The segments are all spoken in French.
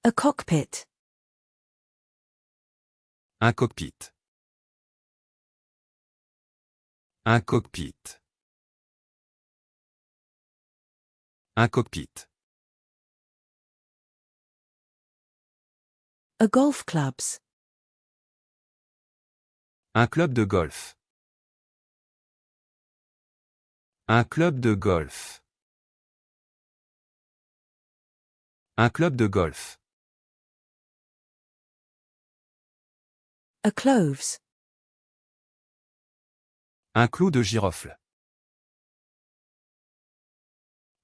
A cockpit. Un cockpit. Un cockpit. Un cockpit. A golf clubs. Un club de golf. Un club de golf. Un club de golf. A cloves. Un clou de girofle.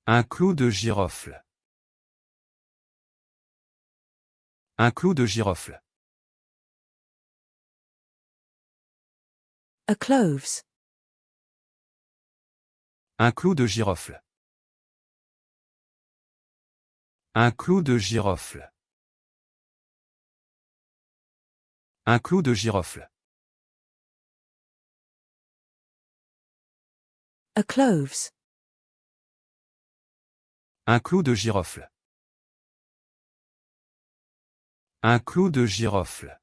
Un clou de girofle. Un clou de girofle. A cloves. Un clou de girofle. Un clou de girofle. Un clou de girofle. A cloves. Un clou de girofle. Un clou de girofle.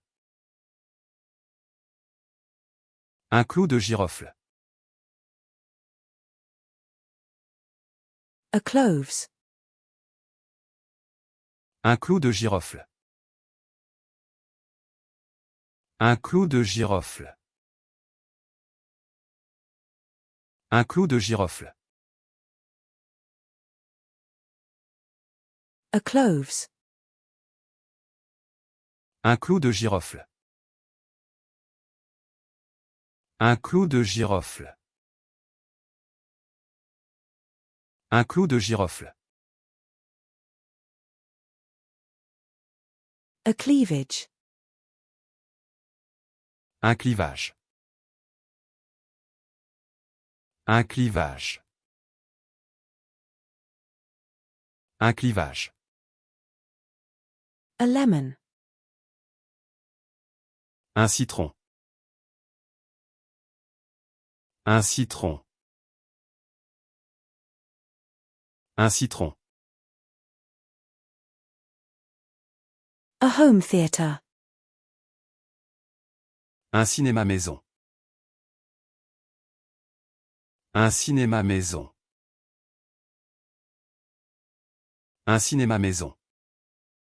Un clou de girofle. A cloves. Un clou de girofle. Un clou de girofle. Un clou de girofle. A cloves. Un clou de girofle. Un clou de girofle. Un clou de girofle. A cleavage. Un clivage. Un clivage. Un clivage. A lemon. Un citron. Un citron. Un citron. A home theatre. Un cinéma maison. Un cinéma maison. Un cinéma maison.